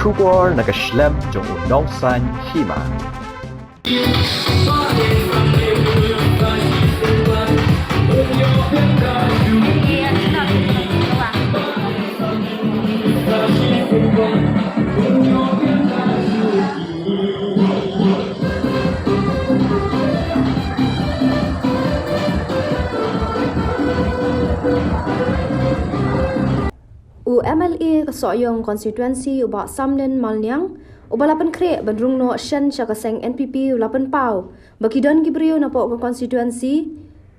Kubor nagaslem jong unongsan Hima. MLA kesoyong konstituensi ubak Samlin Malnyang ubalapan krek bandrung no shen syakaseng NPP ulapan pau bakidan gibriu napok ke konstituensi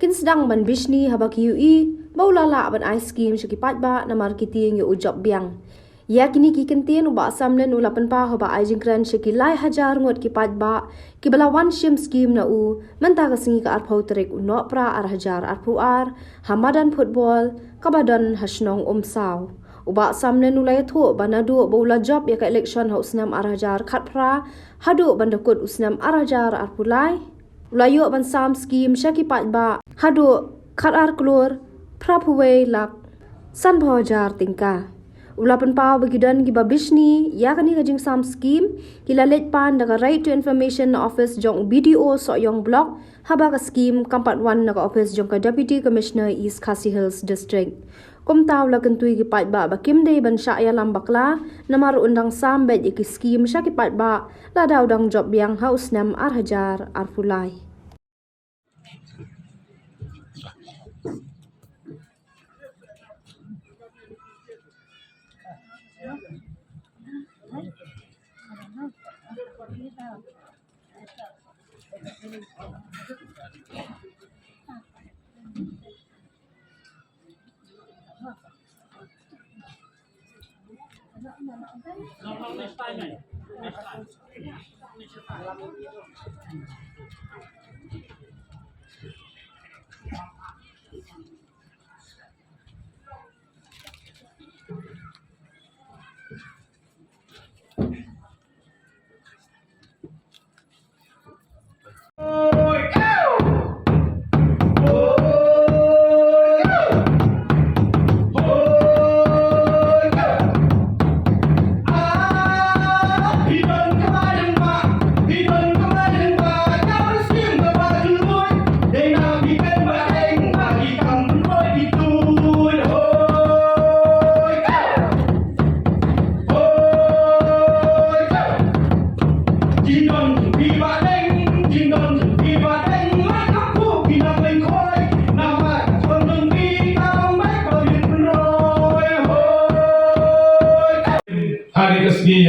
kin sedang ban Bishni Haba QE baulala ban ice scheme syaki Paidbah Namar Tieng yu ujob Biang ya kini ki kentien ubak Samlin ulapan pau haba ajingkran syaki lai hajar ngot ki Paidbah ki balawan shim scheme na u mentah kesengi ke arpau terik unok pra ar hajar arpuar hamadan football kabadan hasnong saw ubak Samlin ulai tu banadu baula job ya ke election ha usnam arajar khatpra hadu bandakut usnam arajar arpulai ulayu ban sam scheme syaki Paidbah hadu khatar klur prapuwe lak san bhajar tingka ulapan pau bagidan giba Bishni ya kani gajing sam scheme kilalet pan daga right to information office jong BDO soyong block haba ka scheme kampat 1 naga office jong ka deputy commissioner East Khasi Hills district kum taw la kentui ki Paidbah bakim dei ban syaya lambakla namar undang sambet iki scheme syaki Paidbah la daw dang job Biang haus nam arhajar arfulai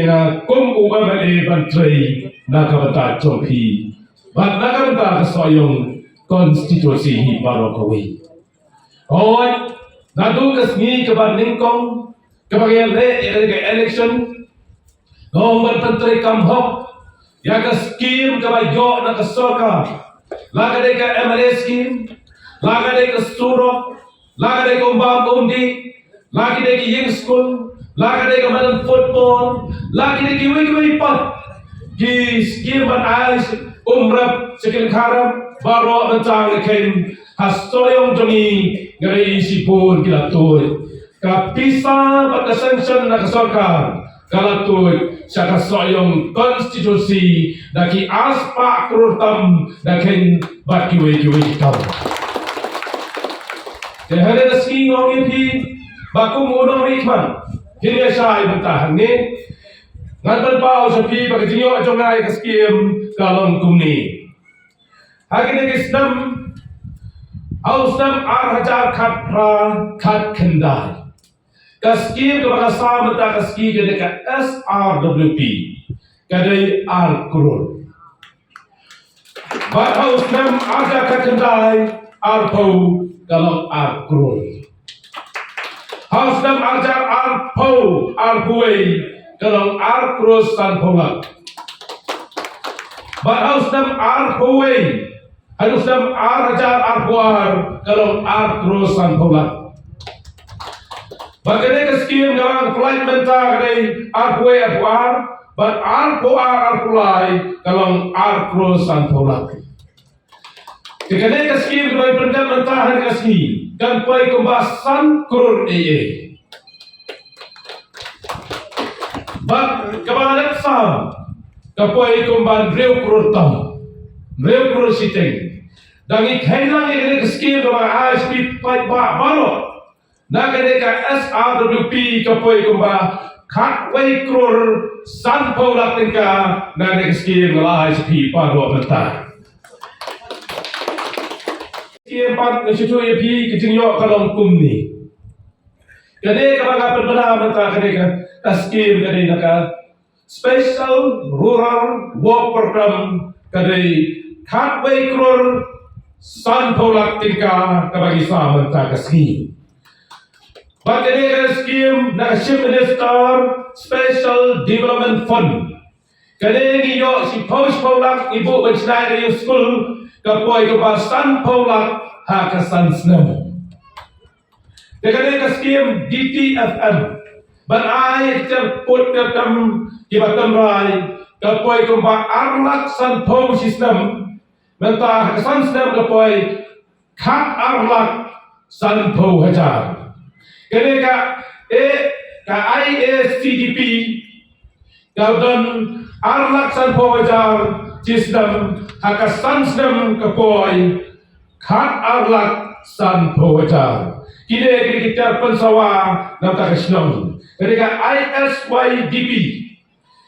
yang kum UMLA bantrai nakabata chopi bat nakabata kesoyong konstitusi Hima kawi oi nadu kesni keban ningkong kebagian election nomor bantrai kamhok ya ke scheme kebayo na kesoka lagade ke MLA scheme lagade ke surok lagade ke undi lagade ke young school lagi dek main football, lagi dek wiki pat, di scheme ais umrah sekian karam baru mencang leken hasoyong joni ngari isi pun kita tuh, kapisa pada sanction nak sorkar kalau tuh syak hasoyong konstitusi daki aspak kurtam daken baki wiki kau. Dehada scheme orang ini baku mudong rikman. Kini saya bertahan ni, ngantar pau sepi bagi jinyo ajongai ke scheme kalon kumni. Hari ni kisnam, ausnam arhajar khatpra khat kendai. Ke scheme ke bahasa mata ke scheme ke dekat SRWP, kadai R Bat ausnam arhajar khat kendai arpau kalau R Hausnam ajar arpau arpuai kalau arkrus dan pola. Bat hausnam arpuai, hausnam ajar arpuar kalau arkrus dan pola. Bagaimana keskim dengan pelayan mentah dari arpuai arpuar, bat arpuar arpulai kalau arkrus dan pola. Ketika keskim dengan pelayan mentah dari keskim dan pay kumbasan kurun AA. But kabalan sam kapoi kumban real kurtam real kursiting dangi kailang ini skim kaba ISP Paidbah baru na kadeka SRWP kapoi kumba katway krur sanpo latinka na skim la ISP baru bentar skim pan nasitu EP kijingyo kalong kumni kadeka baga berbeda bentar kadeka skim kadeka Special Rural Work Program kadai katway krur sanpolak tingka kabagi sama ta Skhim. Bagade scheme na Chief Minister Special Development Fund. Kadai ni yo si post polak ibu bencana dari school kapoi ka sanpolak ha ka sansnem. Kadai scheme DTFM. But I put the Kiba Tamrai, kapoi kumba arlak sanpo system, mentah kesan system kapoi kat arlak sanpo hajar. Kene ka IACDP, kaudon arlak sanpo hajar system, hakasan system kapoi kat arlak sanpo hajar. Kini kita pensawa nanta kesenong. Ketika ISYDP,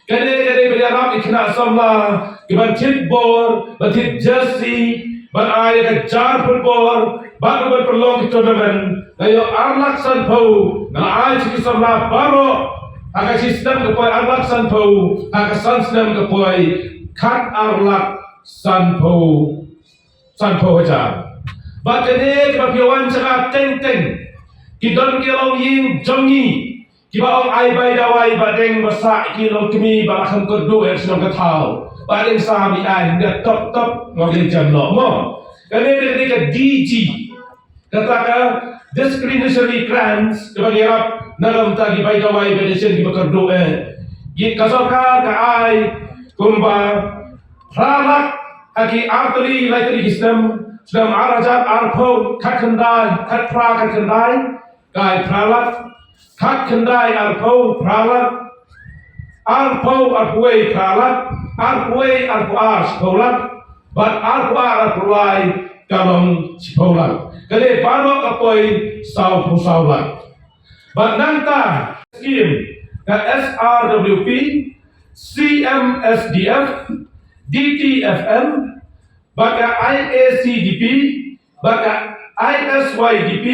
ketika berjalan ikhna samla, kebantit bor, bantit jersey, banai ke jar football, baru berperlong tournament, layo arlak sanpo, na ai siki samla baru, agak sistem kepoi arlak sanpo, agak sistem kepoi kat arlak sanpo hajar. Bakene kepapiawan sangat teng, kidon kelong ying jongi. Kiba ong ai bai dawai badeng basa kilo kemi balakan kodo senong katau badeng sami ai dia top ngogin jam no mo kane dia ke DG kata discriminatory crimes kebagi rap nalam tagi bai dawai bedesen kiba kodo gi kasoka ka ai kumba ralak aki arteri laiteri sistem sedang arajat arpo kakendai katra kakendai kai pralak kat kendai arpo pralat arpo arpuai pralat arpuai arpuar sekolah bat arpuar arpuai kalong sekolah kali baru apoi saulat bat nanta skim ke SRWP CMSDF DTFM baka IACDP baka ISYDP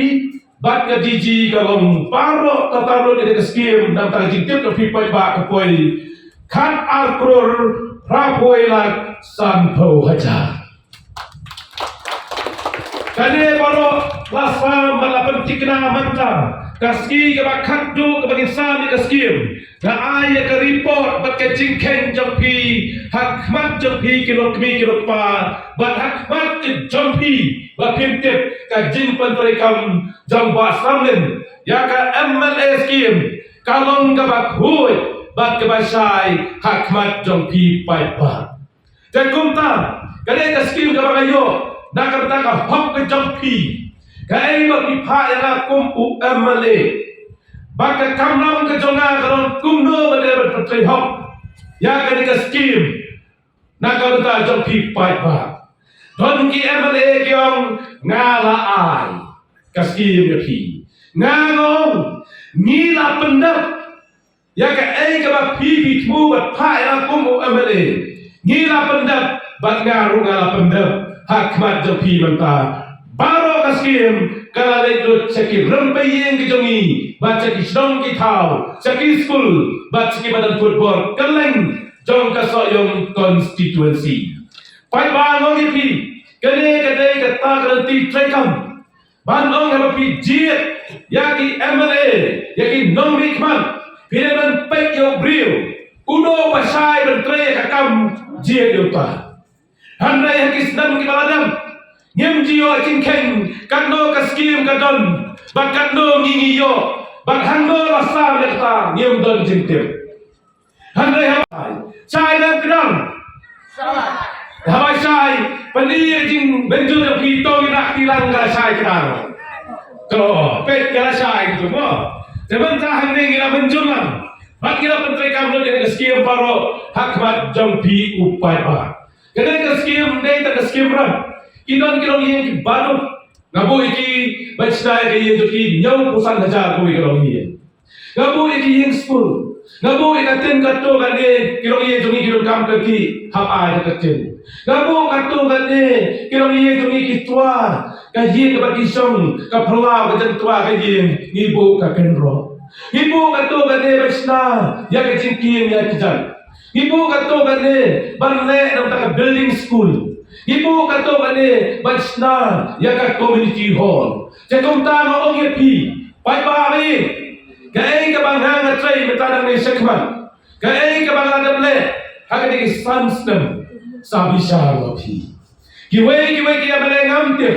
bat ke DG kalong paro tataro di skim nang tajing tip ke Paidbah kapoi kan arkrur rapoi lat sanpo hajar kane baro lasa malapan tikna manta kaski ke bakadu ke bagi sami ke skim na ai ke report bat ke jingken jongpi hakmat jongpi kilo pa bat hakmat ke jongpi bapimtip ka jingpan terekam jangba Samlin ya ka MLA skim kalong ka bakhui bat ke basai hakmat jongpi Paidbah jakumta kane ka skim ka bagayo nakata ka hok ke jongpi kai ba pipa ya kum MLA baka kamlam ke jonga kalon kumno bade berpetri hok ya kane ka skim nakata jongpi Paidbah Don ki MLA kyong ngala ai kaskim yapi ngangong ngila pendap ya ka ai ka ba pi tmu bat pa ya kum MLA ngila pendap bat ngaru ngala pendap hakmat japi manta baro kaskim kala le ceki rempeyeng ki jongi bat ceki sdong ki thau ceki school bat ceki badan football keleng jong ka soyong constituency Paidbah ngongi pi kene kata garanti trekam bandong apa pi jiet yaki MLA yaki non mikman pireban pek yo brio uno pasai bentre kakam jiet yota handai yaki sedam ki baladam nyem jio cingken kando kaskim kadon bak kando ngingi yo bak hando rasa lekta nyem don jintip handai habai sai dan kedang Haba sai pelia jing benjul yang kita nak tilang kala sai kedang. Kalau pet kala sai gitu mo. Sebentar hande ngira benjul lang. Bak kita Menteri Kamlo dengan skim paro hakmat jongpi Paidbah. Kadang skim day tak skim ram. Kidon yang baru ngabu iki bacna yang joki nyau pusan hajar ko ikilong yang. Ngabu iki yang school. Ngabu ikatin kato kane kilong yang joki kilong kam kaki Haba ikatin. Ngabu kato kane kilong yang joki kitwa kaji kabagi song kapla kajentua kaji ibu kakenro. Ibu kato kane bacna ya kecingkin ya kejan. Ibu kato kane barne nam tak building school. Ibu kato kane bacna ya ka community hall. Jakom ta no ong yepi Paidbah ni. Kai ka bangha ngatrai metadang ni sekman. Kai ka bangha dable hakani sanstem sabisha lopi. Kiwe kia melengam tip.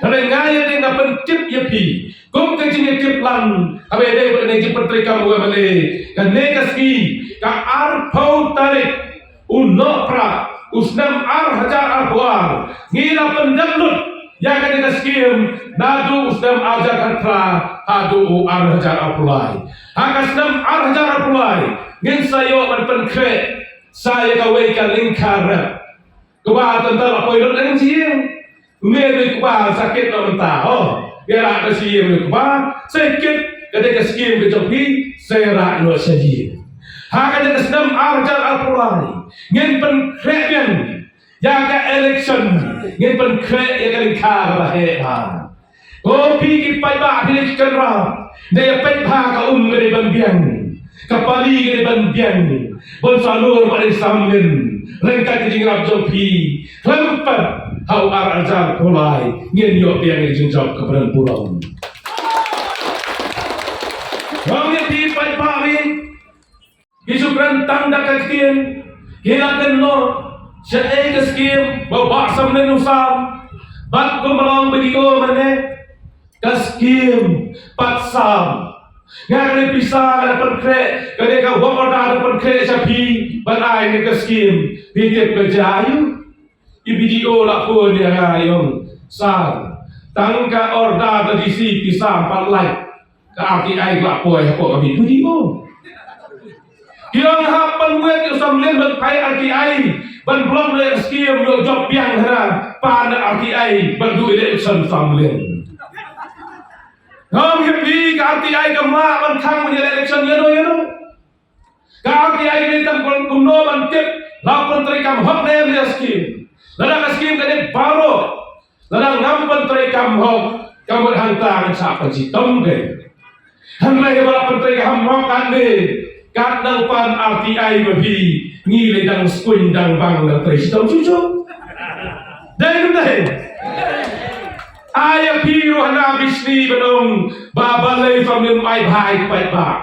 Rengaya ni ngapen tip yepi. Kum kecing tip lang. Abe de berne tip Menteri Kamlo male. Kane kaski ka arpau tarik uno pra usnam hajar arbuar. Ngila pendamlut ya kane kaskim nadu usnam hajar katra adu hajar arpulai. Hakasnam hajar arpulai. Ngin sayo berpenkre saya kawai ka lingkar. Kuba tentang apa itu dengan siang. Umir kuba sakit nak mentah. Oh, gerak ke siang kuba sakit. Ketika skim kejopi serak no saji. Hakanya kesnam arjar alpulai. Ngin penkrean jaga election. Ngin penkrek yang lingkar lahir. Kopi ki Paidbah pilih kenra. Dia Paidbah ka dari Biang. Kapali dari Biang. Bonsalur pada Samlin. Lengkap kejing rap jopi. Lempat hau arjar pulai. Ngin yok Biang yang jenjok ke peran pulau. Orang yang di Paidbah ni Isukran tanda kakian hilakan lo syai kaskim bawa Samlin usam bat ko malong begigo mane kaskim patsam ngare pisah ada perkre kade ka wakoda ada perkre sapi banai ni kaskim pitip kejayu i video la pun dia ngayong sang tangka orda tradisi pisah palai ka arti ai la poe ko kami video Kilang hapan wet yo Samlin ban pai RTI ban blog le skim yo job Biang hana pada RTI ban du election Samlin. Ngam yepi ka RTI ka ma ban khang ban election yo. Ka RTI ni tam kumno ban tip la Menteri Kam hok ne ya skim. Lada ka skim ka ne baro. Lada ngam Menteri Kam hok ka ban hanta kan sa pa ji tom ge. Hanai ba Menteri Kam hok kan de kat nang pan RTI babi ngile dang skuin dang bang na presiden cucu dai aya piru hana Bishni benong babalai family mai bhai Paidbah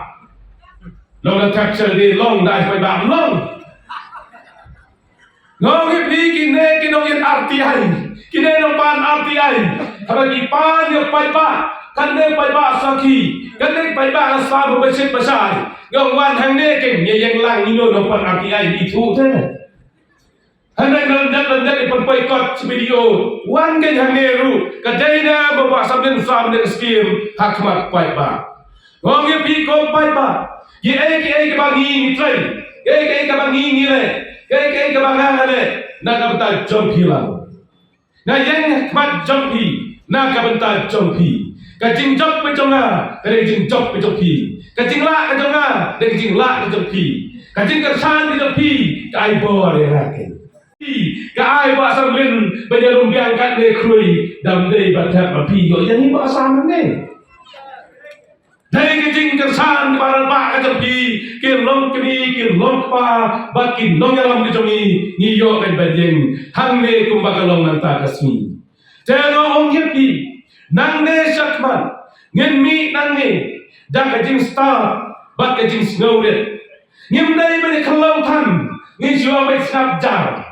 long na capture de long dai Paidbah long ngong pi kine kinong yen RTI kine nong pan RTI habagi pan yo Paidbah kande Paidbah saki kande Paidbah asal besit besar ngong wan hang ne ken ye yang lang ni no pan RTI di thu thế hanai landak pan boycott video wan ken hang ne ru kadai na bawa Samlin sam ne skim hakmat Paidbah ngong ye pi ko Paidbah ye ke bangi ni train ke bangi ni le ke bangang le na ka bata jom hilang na yang hakmat jompi na ka bata jompi kajing jok pe jonga kajing jok pe jopi kajing la ka jonga kajing la ka jopi kajing kersan ka jopi kai bo re raken ka ai ba Samlin banyarum Biang kat le krui dam dei batat api yo yang ni ba sam ne dai kajing kersan baran ba ka jopi kin long kini kin long pa ba kin long yalam ka jongi ni yo kan bajeng hang ne kum ba kalong nanta kasmi teno ong yepi nang ne sakman ngin mi nang ne dak kajing star bat kajing snowdet ngim dai bani khalau than ngin jua bet snap jar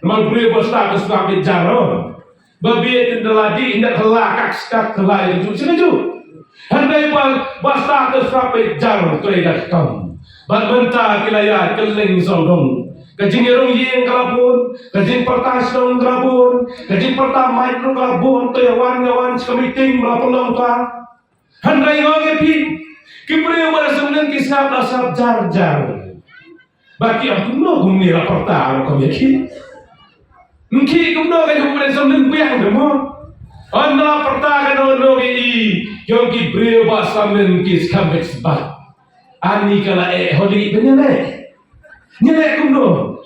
mal bri bo sta ka snap jar ro babi tin daladi indak khala kak skat khala itu setuju handai ba sta ka snap jar to ida kam bat benta kilaya keleng sodong kajing yerong yeng kalapun kajing pertas dong kalapun kajing perta micro kalapun to yawan sekamiting melapun long ta handai ngoge pi Kibreu pada Samlin kisah dasar jar. Baki aku no gumni raportar kau yakin. Mungkin kumno kayu pada Samlin Biang demo. Anda pertahakan ono ini yang Kibreu pada Samlin kis comeback sebab. Ani kala holi benyelek. Nyelek kumno.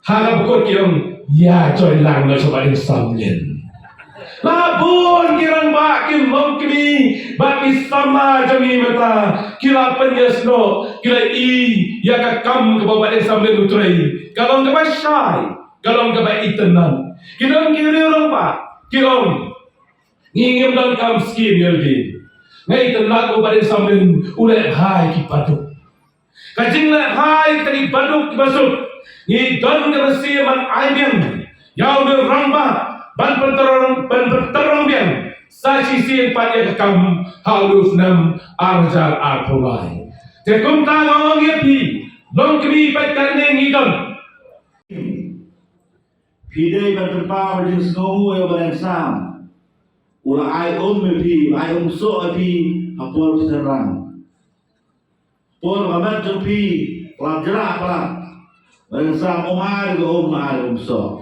Haba bukot yang ya joy lang na sobat Samlin. Labun kirang bakin mongkini baki sama jami mata kila penyesno kila ya kakam ke bapak Samlin utrai kalau ke syai kalau ke baik itenan kirang kiri orang pak kirang ngingim dan kam skim yeldi ngai tenak bapak Samlin ulek hai ki paduk kajing lek hai tadi paduk basuk ni don ke resi man aibiang yau de ramba ban penterong biang sa sisi yang pada kekam halus nam arjar arpulai tekum ta ngomong yepi long kemi patkan ne ngidon Pidai berterpa berjing sengomu yang berangsam ula ai mepi ai so api hapur serang por gamat jopi lajra pala berangsam omar go ai so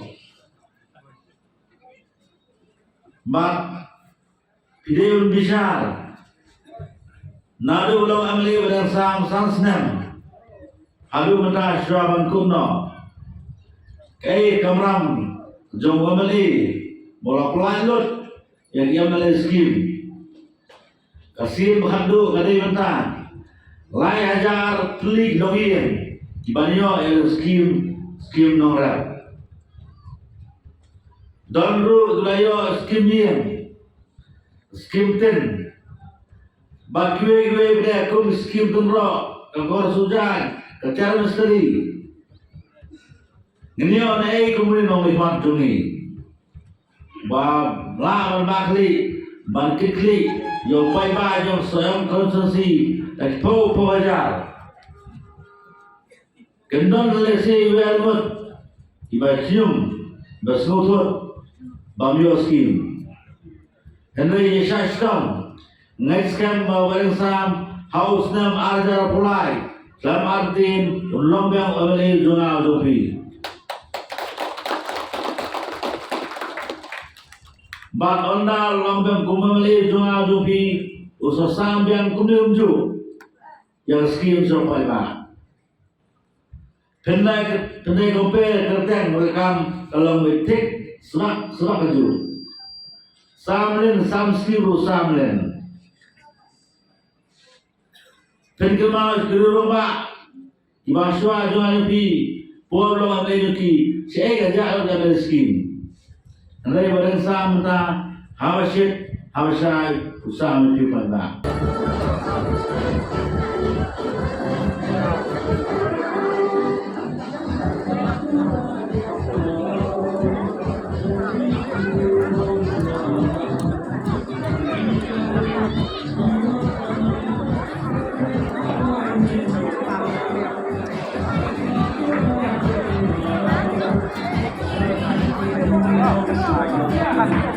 Mat Pidayun Bishar Nadu ulang amli berangsam sansnem Hadu mentah syuraban kuno Kei kamram Jom amli Bola pelayan lut Yang ia amli Skhim Kasih berhadu kadai mentah Lai hajar pelik dongien Kibanyo yang Skhim nongrat Dan ru gulayo Skhim yen Skhim ten Bakwe beda kum Skhim ten ro Kagor sujan Kacar misteri Ngenyo na kumri nong ihwan tungi Ba la bakli Ban kikli Yo Paidbah yo soyong konsensi Tak po ajar Kendon lesi welmut Iba cium Besnutut Bamyo Skhim Henry Yeshashkam Nexkam Baringsam House Nam Arjar Pulai Dalam artin Lombang Omeli Jungal Dupi Bat Onda Lombang Kumameli Jungal Dupi Usosam Biang Kumdiumju Yang Skhim Paidbah Pendai Gopel Kerteng Merekam Kalau Metik Semak kaju Samlin Samskiru Samlin Penkemau Kiru Rumah Ibaswa Jual Yupi Polo Amai Yuki Syekh Ajak Ajak Skhim Andai Badan Samta Habashit Habashai Usam Yupi Paidbah Yeah.